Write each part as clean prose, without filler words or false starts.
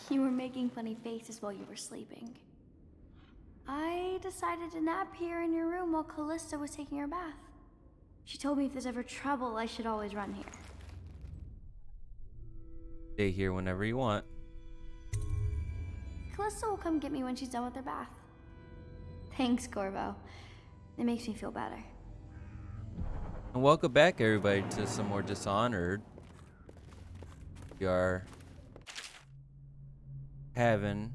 You were making funny faces while you were sleeping. I decided to nap here in your room while Callista was taking her bath. She told me if there's ever trouble, I should always run here. Stay here whenever you want. Callista will come get me when she's done with her bath. Thanks, Corvo. It makes me feel better. And welcome back, everybody, to some more Dishonored. We are having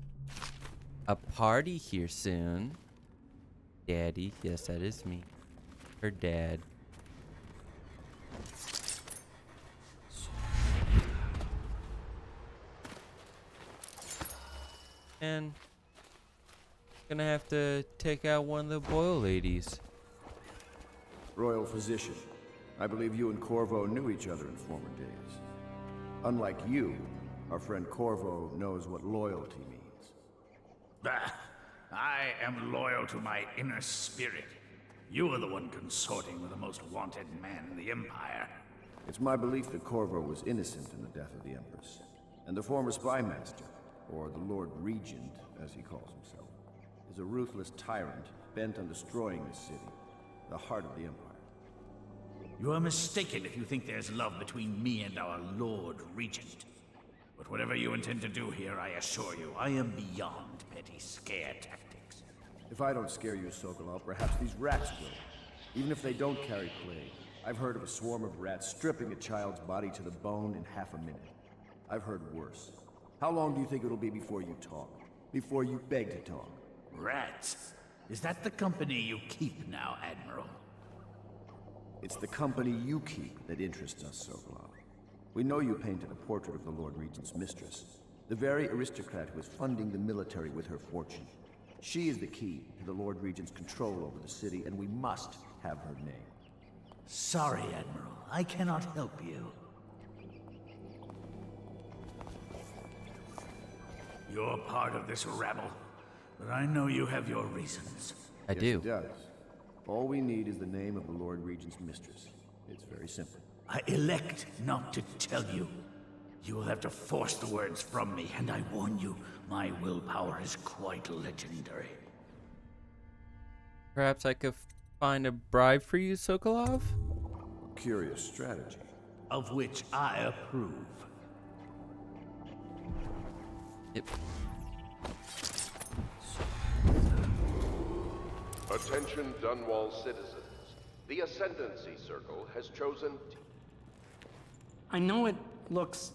a party here soon. Daddy, yes, that is me. Her dad. And gonna have to take out one of the Boyle ladies. Royal physician, I believe you and Corvo knew each other in former days. Unlike you, our friend Corvo knows what loyalty means. Bah! I am loyal to my inner spirit. You are the one consorting with the most wanted man in the Empire. It's my belief that Corvo was innocent in the death of the Empress, and the former spy master, or the Lord Regent, as he calls himself, is a ruthless tyrant bent on destroying this city, the heart of the Empire. You are mistaken if you think there's love between me and our Lord Regent. But whatever you intend to do here, I assure you, I am beyond petty scare tactics. If I don't scare you, Sokolov, perhaps these rats will. Even if they don't carry plague, I've heard of a swarm of rats stripping a child's body to the bone in half a minute. I've heard worse. How long do you think it'll be before you talk? Before you beg to talk? Rats? Is that the company you keep now, Admiral? It's the company you keep that interests us, Sokolov. We know you painted a portrait of the Lord Regent's mistress, the very aristocrat who is funding the military with her fortune. She is the key to the Lord Regent's control over the city, and we must have her name. Sorry, Admiral. I cannot help you. You're part of this rabble, but I know you have your reasons. I Yes, do. it does. All we need is the name of the Lord Regent's mistress. It's very simple. I elect not to tell you. You will have to force the words from me, and I warn you, my willpower is quite legendary. Perhaps I could find a bribe for you, Sokolov? Curious strategy. Of which I approve. Yep. Attention Dunwall citizens. The Ascendancy Circle has chosen... I know it looks...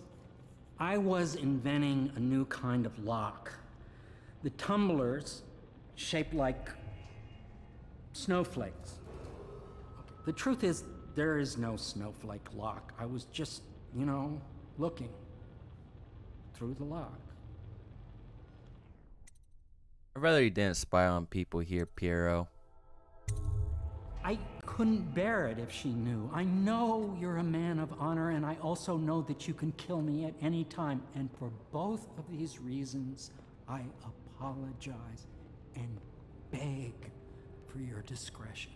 I was inventing a new kind of lock. The tumblers, shaped like snowflakes. The truth is, there is no snowflake lock. I was just, looking through the lock. I'd rather you didn't spy on people here, Piero. I couldn't bear it if she knew. I know you're a man of honor, and I also know that you can kill me at any time. And for both of these reasons, I apologize and beg for your discretion.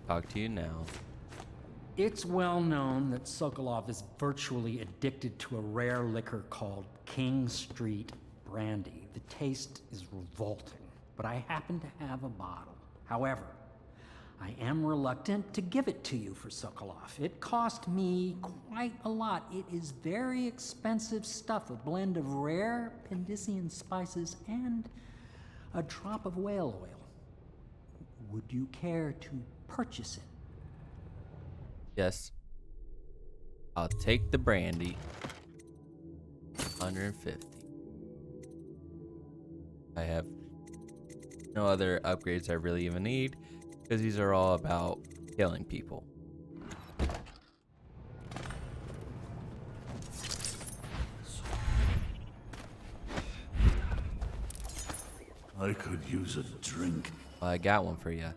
Talk to you now. It's well known that Sokolov is virtually addicted to a rare liquor called King Street Brandy. The taste is revolting, but I happen to have a bottle. However, I am reluctant to give it to you for Sokolov. It cost me quite a lot. It is very expensive stuff, a blend of rare Pendician spices and a drop of whale oil. Would you care to purchase it? Yes. I'll take the brandy. 150. I have no other upgrades I really even need, because these are all about killing people. I could use a drink. Well, I got one for you.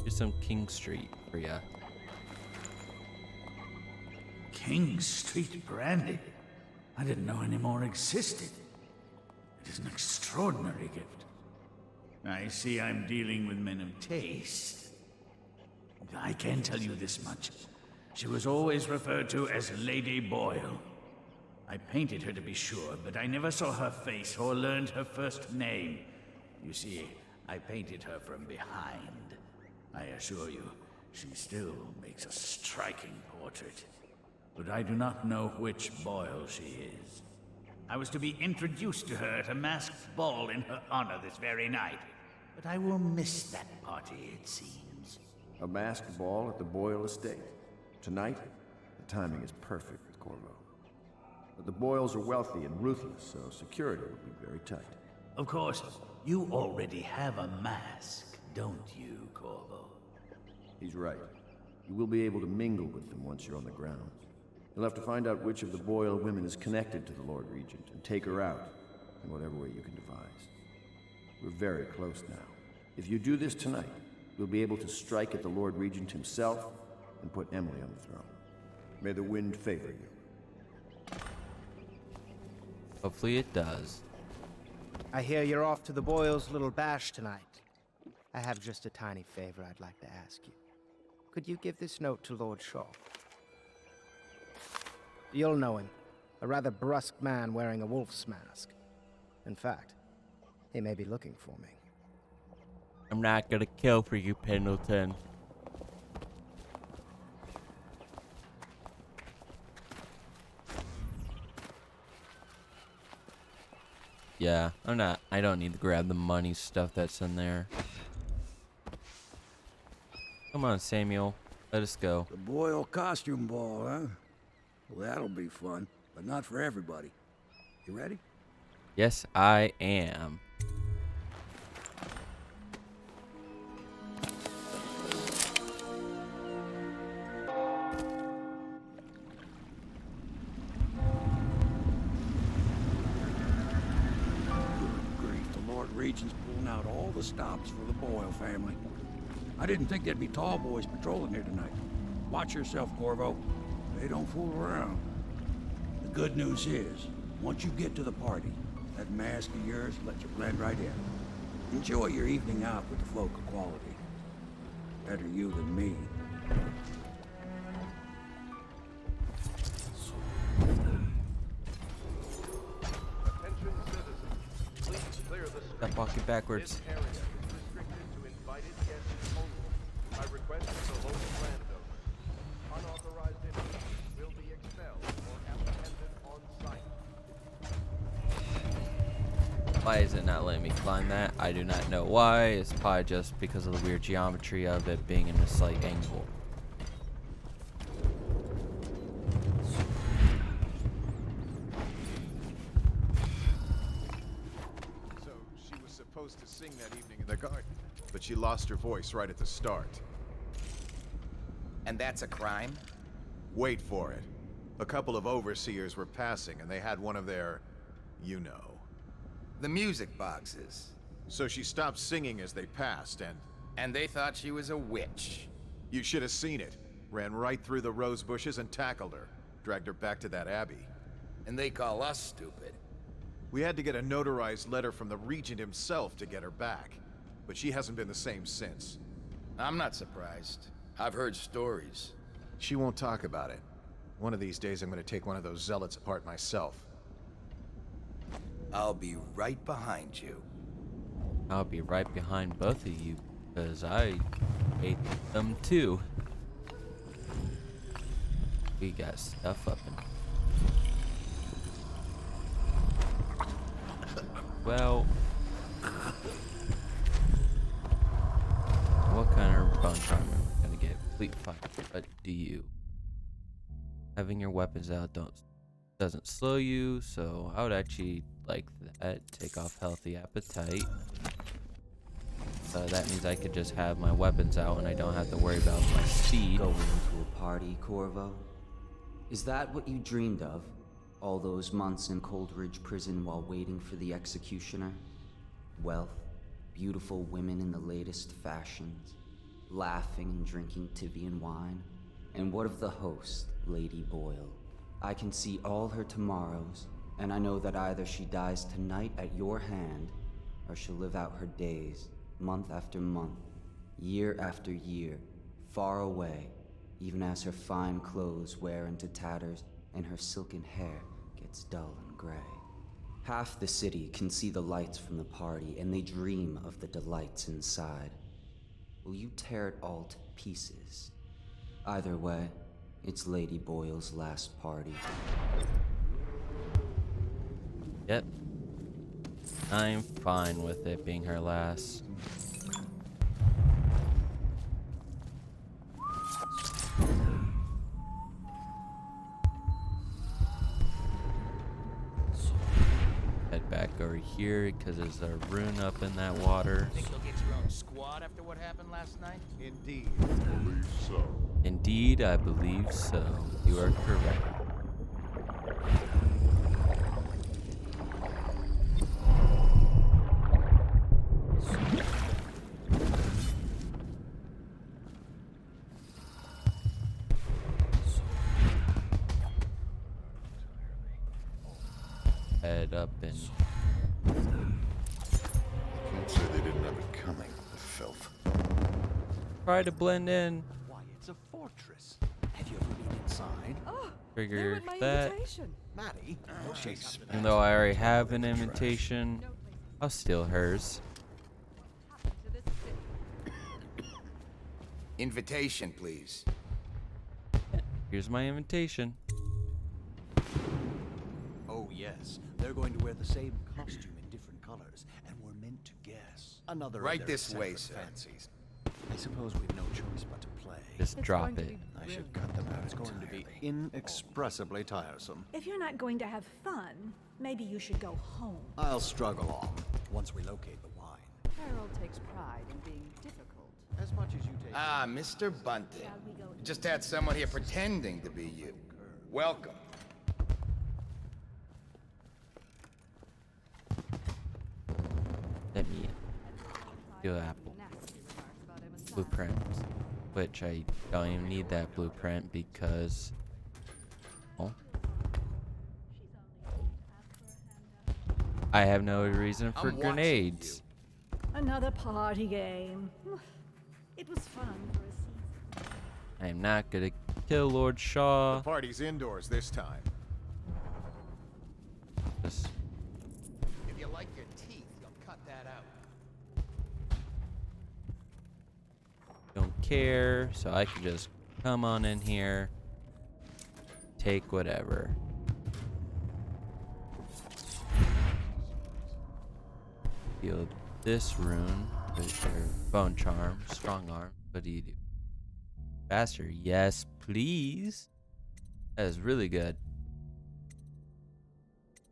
Here's some King Street for you. King Street Brandy? I didn't know any more existed. It is an extraordinary gift. I see I'm dealing with men of taste. I can tell you this much. She was always referred to as Lady Boyle. I painted her to be sure, but I never saw her face or learned her first name. You see, I painted her from behind. I assure you, she still makes a striking portrait. But I do not know which Boyle she is. I was to be introduced to her at a masked ball in her honor this very night. But I will miss that party, it seems. A masked ball at the Boyle Estate. Tonight, the timing is perfect with Corvo. But the Boyles are wealthy and ruthless, so security will be very tight. Of course, you already have a mask, don't you, Corvo? He's right. You will be able to mingle with them once you're on the grounds. You'll have to find out which of the Boyle women is connected to the Lord Regent and take her out in whatever way you can devise. We're very close now. If you do this tonight, you'll be able to strike at the Lord Regent himself and put Emily on the throne. May the wind favor you. Hopefully it does. I hear you're off to the Boyles' little bash tonight. I have just a tiny favor I'd like to ask you. Could you give this note to Lord Shaw? You'll know him. A rather brusque man wearing a wolf's mask. In fact, he may be looking for me. I'm not gonna kill for you, Pendleton. Yeah, I don't need to grab the money stuff that's in there. Come on, Samuel. Let us go. The Boyle costume ball, huh? Well, that'll be fun, but not for everybody. You ready? Yes, I am. Regent's pulling out all the stops for the Boyle family. I didn't think there'd be tall boys patrolling here tonight. Watch yourself, Corvo. They don't fool around. The good news is, once you get to the party, that mask of yours lets you blend right in. Enjoy your evening out with the folk of quality. Better you than me. Attention citizens, please clear the street. Stop walking backwards. This area is restricted to invited guests only. By request of the local landowner, unauthorized individuals will be expelled or apprehended on site. Why is it not letting me climb that? I do not know why. It's probably just because of the weird geometry of it being in a slight angle. So she was supposed to sing that evening in the garden, but she lost her voice right at the start. And that's a crime? Wait for it. A couple of overseers were passing, and they had one of their, you know. The music boxes. So she stopped singing as they passed, And they thought she was a witch. you should have seen it. Ran right through the rose bushes and tackled her. Dragged her back to that abbey. And they call us stupid. We had to get a notarized letter from the Regent himself to get her back. But she hasn't been the same since. I'm not surprised. I've heard stories. She won't talk about it. One of these days I'm gonna take one of those zealots apart myself. I'll be right behind you. I'll be right behind both of you, because I hate them too. We got stuff up in. Well, what kind of bone charm am I gonna get? Fleet fire. But do you? Having your weapons out doesn't slow you, so I would actually like that. Take off healthy appetite. So that means I could just have my weapons out and I don't have to worry about my speed. Going to a party, Corvo? Is that what you dreamed of? All those months in Coldridge Prison while waiting for the executioner? Wealth, beautiful women in the latest fashions, laughing and drinking Tivian wine? And what of the host, Lady Boyle? I can see all her tomorrows, and I know that either she dies tonight at your hand, or she'll live out her days, month after month, year after year, far away, even as her fine clothes wear into tatters and her silken hair gets dull and gray. Half the city can see the lights from the party, and they dream of the delights inside. Will you tear it all to pieces? Either way, it's Lady Boyle's last party. Yep. I'm fine with it being her last. Head back over here because there's a rune up in that water. Think you'll get your own squad after what happened last night? Indeed. Indeed, I believe so. You are correct. Head up and Can't say they didn't have it coming, the filth. try to blend in. Why, it's a fortress. Have you ever been inside? Oh, Figure that. Maddie, don't chase me. Even though I already have an invitation, I'll steal hers. Invitation, please. Here's my invitation. Oh, yes. They're going to wear the same costume in different colors, and we're meant to guess. Another of Right their this way, eccentric sir. fancies. I suppose we've no choice but to play. Just drop it. I should cut them out. It's going to be inexpressibly tiresome. If you're not going to have fun, maybe you should go home. I'll struggle on once we locate the wine. Harold takes pride in being difficult. As much as you take. Ah, Mr. Bunting. You just had someone here pretending to be you. Welcome. Let me do apple blueprint, which I don't even need that blueprint because I have no reason for grenades. Another party game. It was fun for a season. I am not gonna kill Lord Shaw. The party's indoors this time. Just If you like your teeth, you'll cut that out. don't care, so I can just come on in here, take whatever. Heal this rune with your bone charm, strong arm. What do you do? Faster, yes, please. That is really good.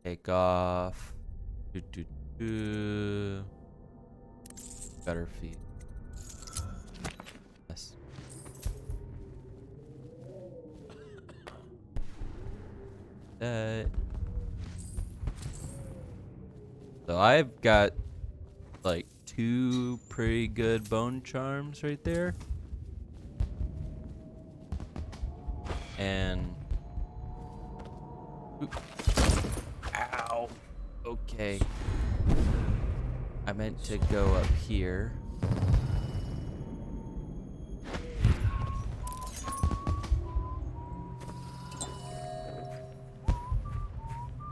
Take off. Better feet. Yes. That. So I've got like 2 pretty good bone charms right there. And oop. Ow. Okay. I meant to go up here.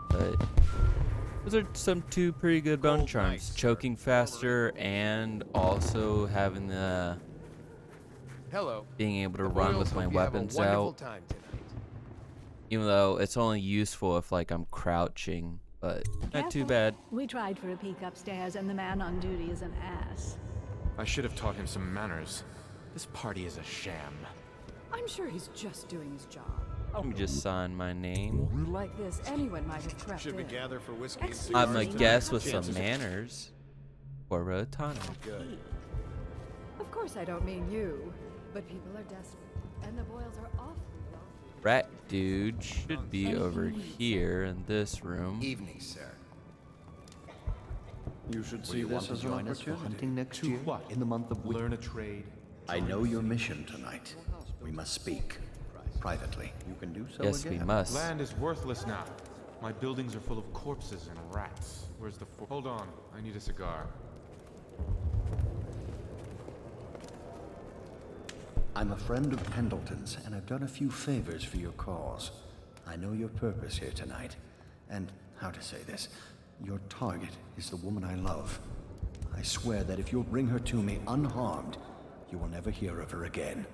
But those are some 2 pretty good bone charms. Choking faster and also having the being able to run with my weapons out. Even though it's only useful if like I'm crouching, but not too bad. We tried for a peek upstairs, and the man on duty is an ass. I should have taught him some manners. This party is a sham. I'm sure he's just doing his job. Let me just sign my name. Like this, anyone might have crept Should we in. gather for whiskey and cigars? I'm a guest with some manners. For Rotana. Good. Of course I don't mean you, but people are desperate, and the Boyles are awfully wealthy. Rat dude should be over here in this room. Evening, sir. You should see this as an opportunity. Hunting next year in the month of Learn a trade. I know your mission tonight. We must speak. Privately. You can do so Yes, again. we must. Land is worthless now. My buildings are full of corpses and rats. Where's the Hold on, I need a cigar. I'm a friend of Pendleton's, and I've done a few favors for your cause. I know your purpose here tonight, and how to say this, your target is the woman I love. I swear that if you'll bring her to me unharmed, you will never hear of her again.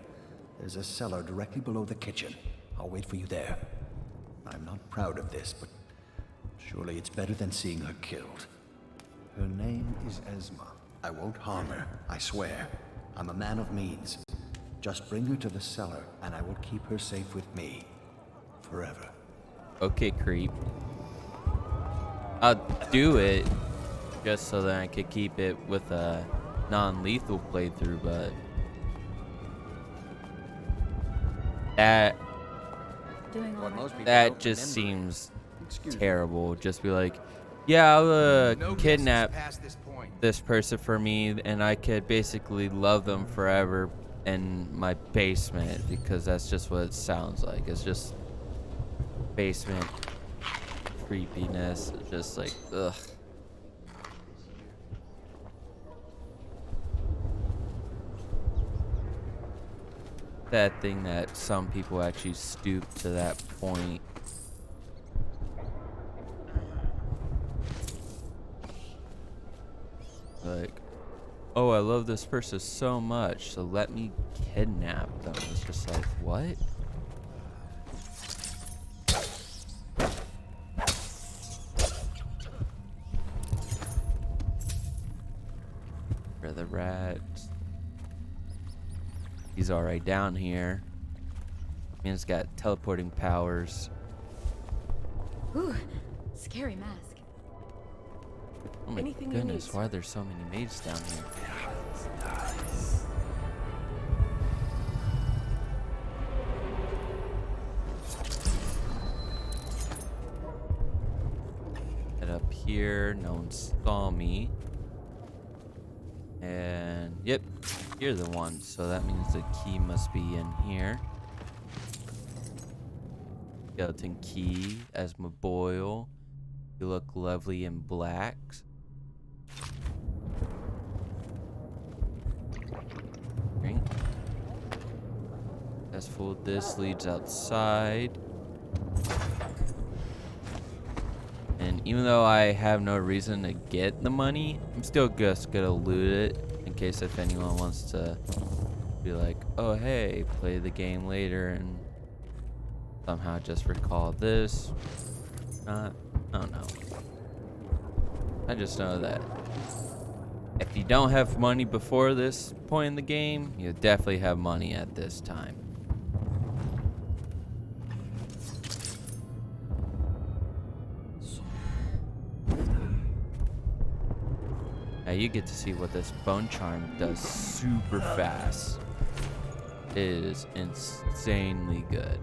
There's a cellar directly below the kitchen. I'll wait for you there. I'm not proud of this, but surely it's better than seeing her killed. Her name is Esma. I won't harm her, I swear. I'm a man of means. Just bring her to the cellar, and I will keep her safe with me. Forever. Okay, creep. I'll do it just so that I could keep it with a non-lethal playthrough, but that just seems terrible. Just be like, yeah, I'll kidnap this person for me, and I could basically love them forever in my basement, because that's just what it sounds like. It's just basement creepiness. It's just like, ugh. That thing that some people actually stoop to that point. Like, oh, I love this person so much, so let me kidnap them. It's just like, what? Where are the rats? He's alright down here. Man's got teleporting powers. Ooh, scary mask. Oh my goodness, why are there so many maids down here? Head up here, no one saw me. And yep, you're the one, so that means the key must be in here. Skeleton key, Esma Boyle. You look lovely in black. Great. That's full. This leads outside. And even though I have no reason to get the money, I'm still just gonna loot it in case if anyone wants to be like, oh hey, play the game later and somehow just recall this. I don't know. I just know that if you don't have money before this point in the game, you definitely have money at this time. Now you get to see what this bone charm does super fast. It is insanely good.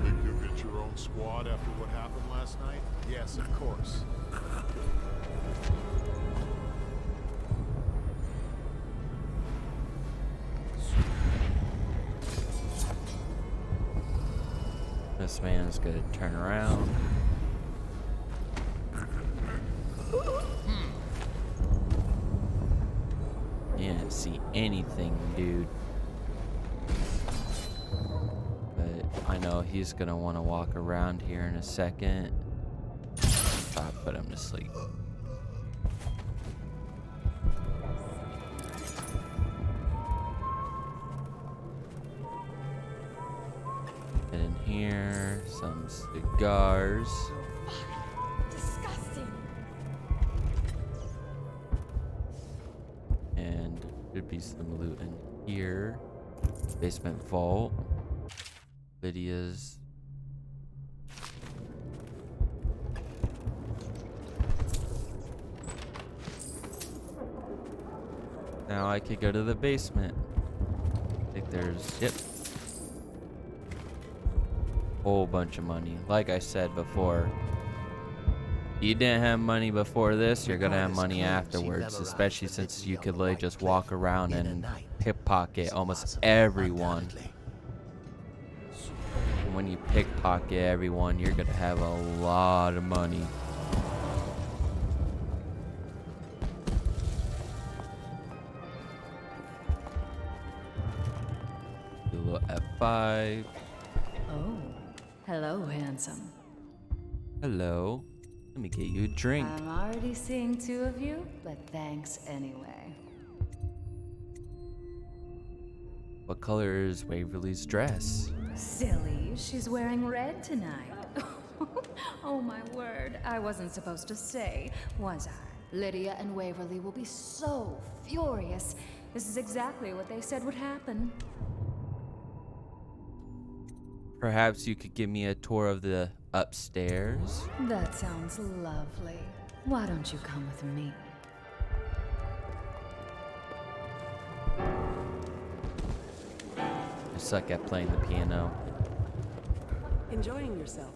Think you'll get your own squad after what happened last night? Yes, of course. This man's gonna turn around. You didn't see anything, dude. But I know he's gonna want to walk around here in a second. Try to put him to sleep. Get in here, some cigars. Disgusting. And should be some loot in here. Basement vault. Lydia's. Now I could go to the basement. I think there's, yep. Whole bunch of money. Like I said before, you didn't have money before this, you're gonna have money afterwards, especially since you could like just walk around and pickpocket almost everyone. And when you pickpocket everyone, you're gonna have a lot of money. Do a little F5. Oh, hello, handsome. Hello. Let me get you a drink. I'm already seeing two of you, but thanks anyway. What color is Waverly's dress? Silly, she's wearing red tonight. Oh my word, I wasn't supposed to say, was I? Lydia and Waverly will be so furious. This is exactly what they said would happen. Perhaps you could give me a tour of the upstairs? That sounds lovely. Why don't you come with me? I suck at playing the piano. Enjoying yourself?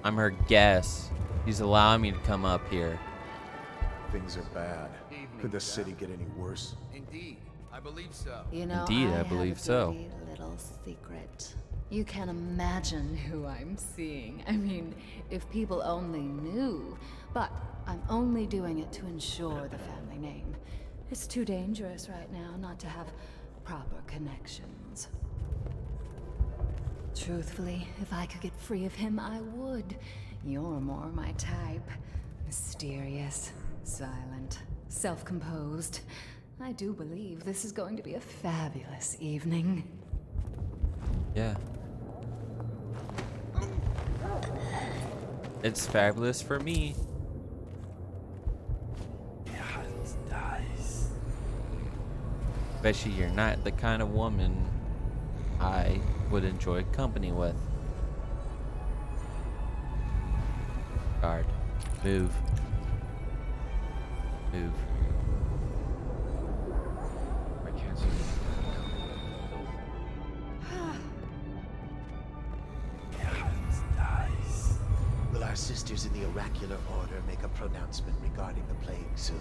I'm her guest. She's allowing me to come up here. Things are bad. Could the city get any worse? Indeed, I believe so. You know, Indeed, I have believe a so. dirty little secret. You can't imagine who I'm seeing. I mean, if people only knew. But I'm only doing it to ensure the family name. It's too dangerous right now not to have proper connections. Truthfully, if I could get free of him, I would. You're more my type. Mysterious, silent, self-composed. I do believe this is going to be a fabulous evening. Yeah. It's fabulous for me. Especially you're not the kind of woman I would enjoy company with. Guard. Move. Move. I can't see. Will our sisters in the oracular order make a pronouncement regarding the plague soon?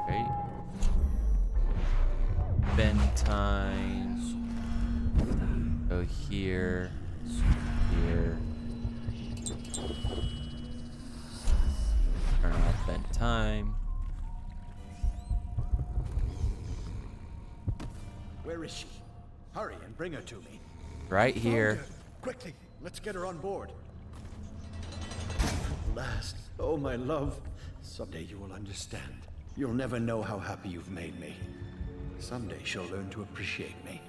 Right. Bedtime. Go here. Here. Turn off bedtime. Where is she? Hurry and bring her to me. Right here. Quickly, let's get her on board. At last, oh my love. Someday you will understand. You'll never know how happy you've made me. Someday she'll learn to appreciate me.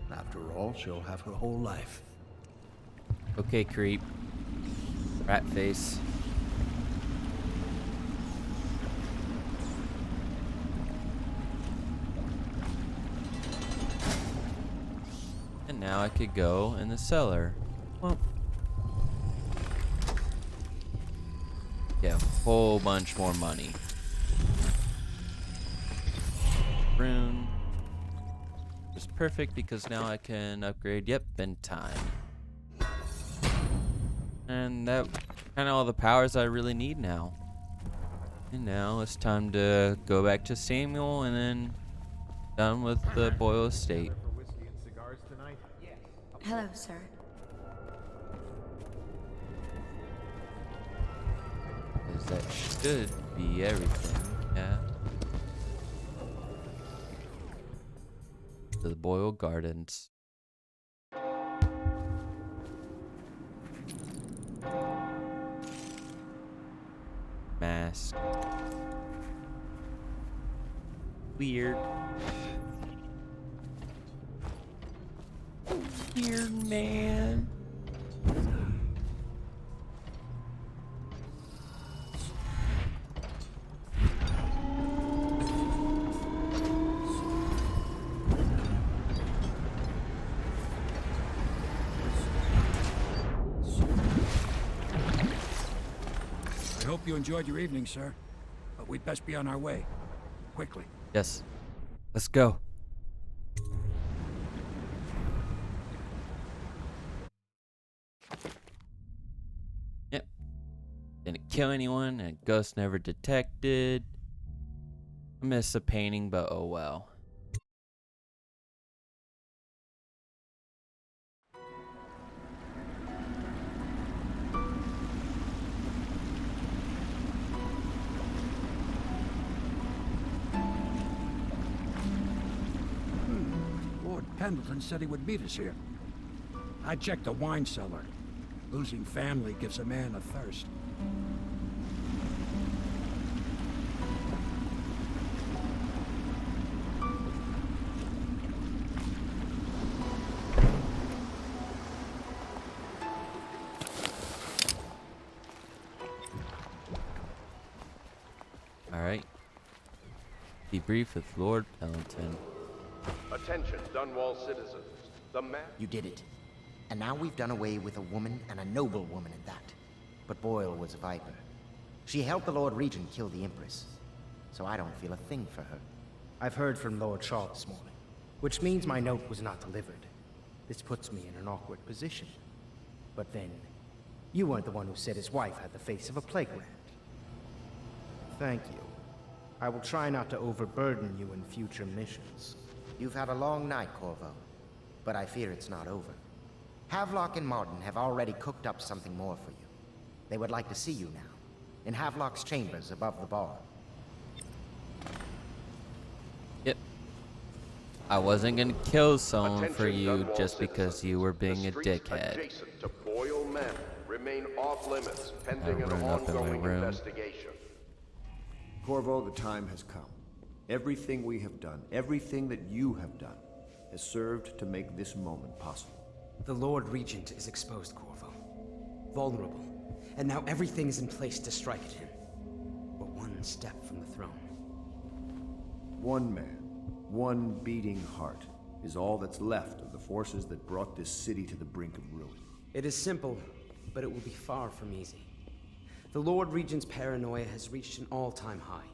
After all, she'll have her whole life. Okay, creep. Rat face. And now I could go in the cellar. Well, get a whole bunch more money. Rune. It's perfect because now I can upgrade. Yep, bedtime. And that kind of all the powers I really need now. And now it's time to go back to Samuel and then done with the Boyle Estate. Hello, sir. Because that should be everything. Yeah. To the Boyle Gardens. Mask. Weird. Weird man. hope you enjoyed your evening, sir. But we'd best be on our way. Quickly. Yes. Let's go. Yep. Didn't kill anyone, and ghost never detected. I miss the painting, but oh well. Lord Pendleton said he would meet us here. I checked the wine cellar. Losing family gives a man a thirst. Alright. Debrief with Lord Pendleton. Attention, Dunwall citizens. The map. You did it. And now we've done away with a woman, and a noble woman at that. But Boyle was a viper. She helped the Lord Regent kill the Empress. So I don't feel a thing for her. I've heard from Lord Shaw this morning, which means my note was not delivered. This puts me in an awkward position. But then, you weren't the one who said his wife had the face of a playground. Thank you. I will try not to overburden you in future missions. You've had a long night, Corvo. But I fear it's not over. Havelock and Martin have already cooked up something more for you. They would like to see you now, in Havelock's chambers above the bar. Yep. I wasn't gonna kill someone Attention, for you Dunwall just because citizens. you were being The a streets dickhead. adjacent to Boyle Manor remain off limits pending an run up in my ongoing room. investigation. Corvo, the time has come. Everything we have done, everything that you have done, has served to make this moment possible. The Lord Regent is exposed, Corvo. Vulnerable. And now everything is in place to strike at him. We're one step from the throne. One man, one beating heart, is all that's left of the forces that brought this city to the brink of ruin. It is simple, but it will be far from easy. The Lord Regent's paranoia has reached an all-time high.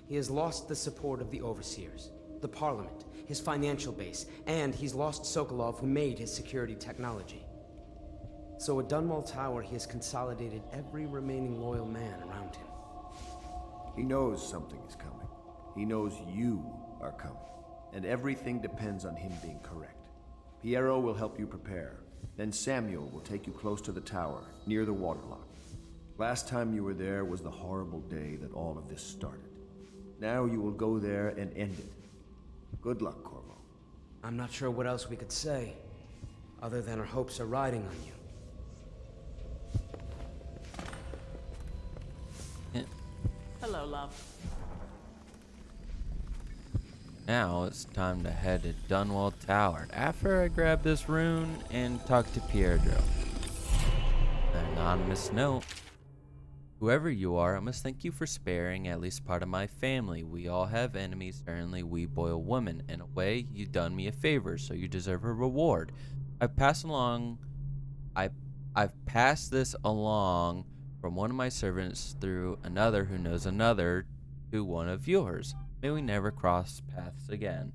He has lost the support of the Overseers, the Parliament, his financial base, and he's lost Sokolov, who made his security technology. So at Dunwall Tower, he has consolidated every remaining loyal man around him. He knows something is coming. He knows you are coming. And everything depends on him being correct. Piero will help you prepare. Then Samuel will take you close to the tower, near the waterlock. Last time you were there was the horrible day that all of this started. Now you will go there and end it. Good luck, Corvo. I'm not sure what else we could say, other than our hopes are riding on you. Hello, love. Now it's time to head to Dunwall Tower after I grab this rune and talk to Pietro. An anonymous note. Whoever you are, I must thank you for sparing at least part of my family. We all have enemies, certainly we Boyle women. In a way, you've done me a favor, so you deserve a reward. I've passed this along from one of my servants through another who knows another to one of yours. May we never cross paths again.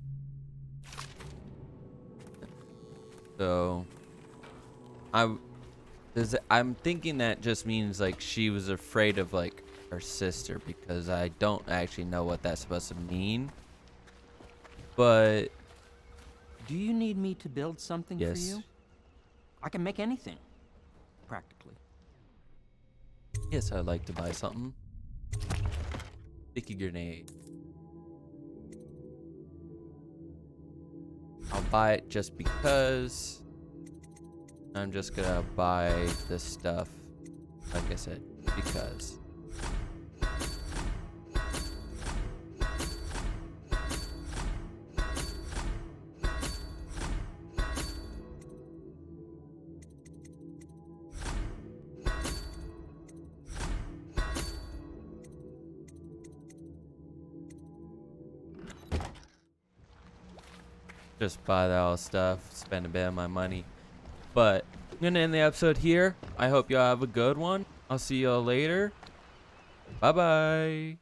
So, I'm thinking that just means like she was afraid of like her sister, because I don't actually know what that's supposed to mean. But Do you need me to build something yes. for you? I can make anything, practically. Yes, I'd like to buy something. Sticky grenade. I'll buy it just because. I'm just gonna buy this stuff, like I said, because. Just buy that all stuff, spend a bit of my money. But I'm gonna end the episode here. I hope y'all have a good one. I'll see y'all later. Bye bye.